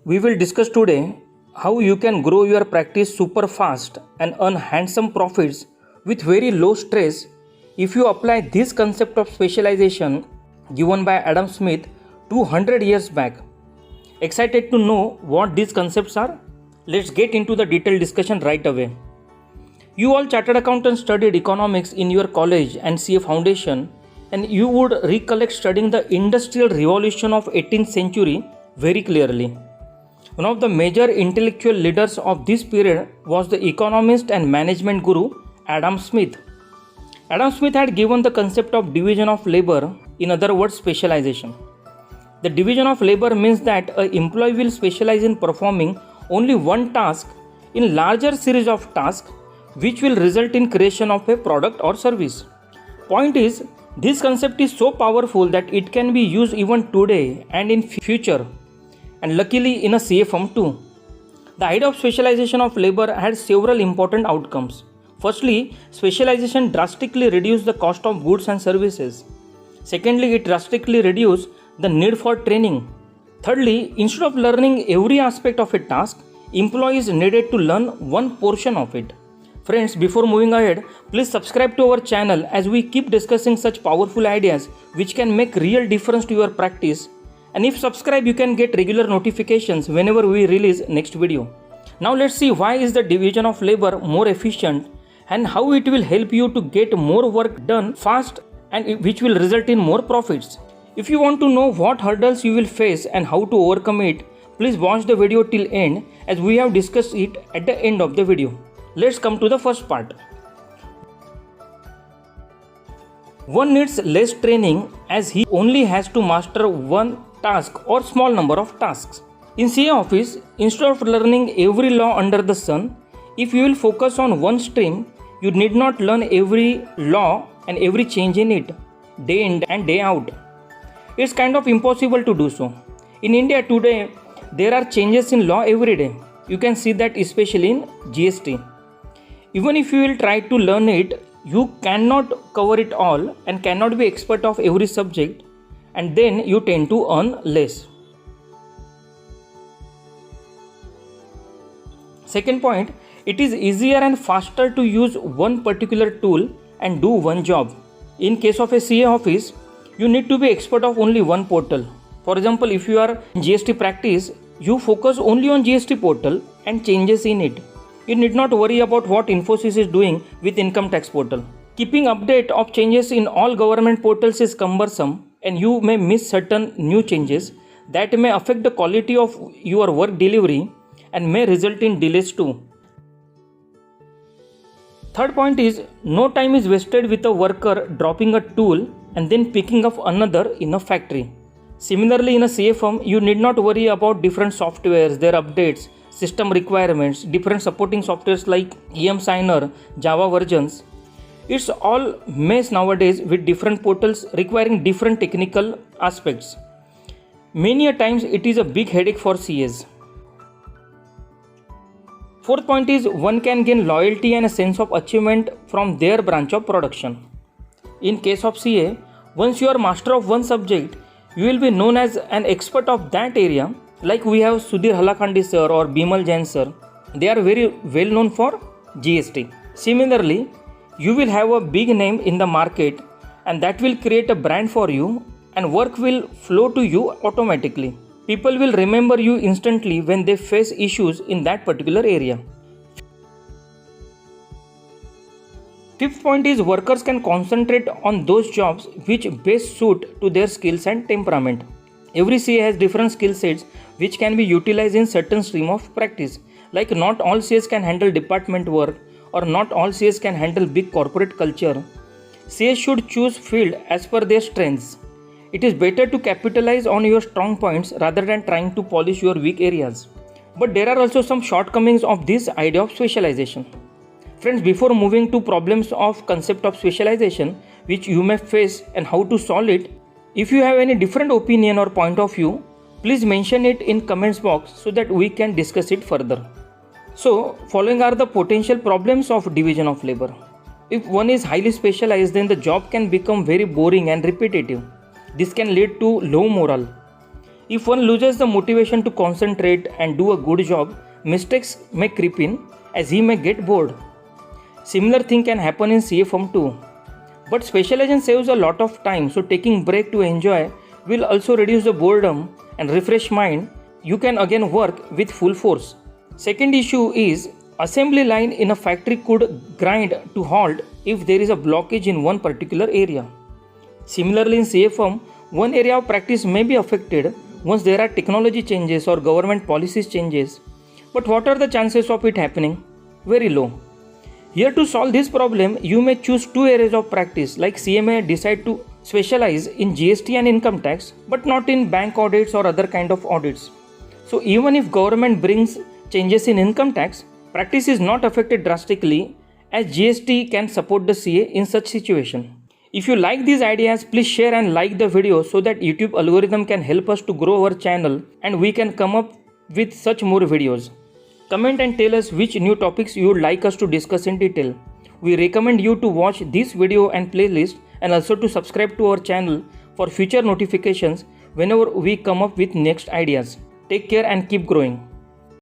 We will discuss today how you can grow your practice super fast and earn handsome profits with very low stress if you apply this concept of specialization given by Adam Smith 200 years back. Excited to know what these concepts are? Let's get into the detailed discussion right away. You all chartered accountants studied economics in your college and CA foundation, and you would recollect studying the industrial revolution of 18th century very clearly. One of the major intellectual leaders of this period was the economist and management guru Adam Smith. Adam Smith had given the concept of division of labor, in other words specialization. The division of labor means that an employee will specialize in performing only one task in larger series of tasks which will result in creation of a product or service. Point is, this concept is so powerful that it can be used even today and in future, and luckily in a CA firm too. The idea of specialization of labor had several important outcomes. Firstly, specialization drastically reduced the cost of goods and services. Secondly, it drastically reduced the need for training. Thirdly, instead of learning every aspect of a task, employees needed to learn one portion of it. Friends, before moving ahead, please subscribe to our channel as we keep discussing such powerful ideas which can make real difference to your practice. And if subscribe, you can get regular notifications whenever we release next video. Now let's see why is the division of labor more efficient and how it will help you to get more work done fast and which will result in more profits. If you want to know what hurdles you will face and how to overcome it, please watch the video till end as we have discussed it at the end of the video. Let's come to the first part. One needs less training as he only has to master one task or small number of tasks. In CA office, instead of learning every law under the sun, if you will focus on one stream, you need not learn every law and every change in it, day in and day out. It's kind of impossible to do so. In India today, there are changes in law every day. You can see that especially in GST. Even if you will try to learn it, you cannot cover it all and cannot be expert of every subject, and then you tend to earn less. Second point, it is easier and faster to use one particular tool and do one job. In case of a CA office, you need to be expert of only one portal. For example, if you are in GST practice, you focus only on GST portal and changes in it. You need not worry about what Infosys is doing with income tax portal. Keeping update of changes in all government portals is cumbersome, and you may miss certain new changes that may affect the quality of your work delivery and may result in delays too. Third point is, no time is wasted with a worker dropping a tool and then picking up another in a factory. Similarly, in a CA firm, you need not worry about different softwares, their updates, system requirements, different supporting softwares like EM Signer, Java versions. It's all mess nowadays with different portals requiring different technical aspects. Many a times it is a big headache for CAs. Fourth point is, one can gain loyalty and a sense of achievement from their branch of production. In case of CA, once you are master of one subject, you will be known as an expert of that area. Like we have Sudhir Halakhandi sir or Bimal Jain sir, they are very well known for GST. Similarly, you will have a big name in the market and that will create a brand for you and work will flow to you automatically. People will remember you instantly when they face issues in that particular area. Fifth point is, workers can concentrate on those jobs which best suit to their skills and temperament. Every CA has different skill sets which can be utilized in certain stream of practice. Like not all CAs can handle department work or not all CAs can handle big corporate culture. CAs should choose field as per their strengths. It is better to capitalize on your strong points rather than trying to polish your weak areas. But there are also some shortcomings of this idea of specialization. Friends, before moving to problems of concept of specialization which you may face and how to solve it, if you have any different opinion or point of view, please mention it in comments box so that we can discuss it further. So, following are the potential problems of division of labor. If one is highly specialized, then the job can become very boring and repetitive. This can lead to low morale. If one loses the motivation to concentrate and do a good job, mistakes may creep in as he may get bored. Similar thing can happen in CA Form 2. But specialization saves a lot of time, so taking break to enjoy will also reduce the boredom and refresh mind. You can again work with full force. Second issue is assembly line in a factory could grind to halt if there is a blockage in one particular area. Similarly, in CA Firm, one area of practice may be affected once there are technology changes or government policies changes. But what are the chances of it happening? Very low. Here to solve this problem, you may choose two areas of practice, like CA may decide to specialize in GST and income tax, but not in bank audits or other kind of audits. So even if government brings changes in income tax, practice is not affected drastically as GST can support the CA in such situation. If you like these ideas, please share and like the video so that YouTube algorithm can help us to grow our channel and we can come up with such more videos. Comment and tell us which new topics you would like us to discuss in detail. We recommend you to watch this video and playlist and also to subscribe to our channel for future notifications whenever we come up with next ideas. Take care and keep growing.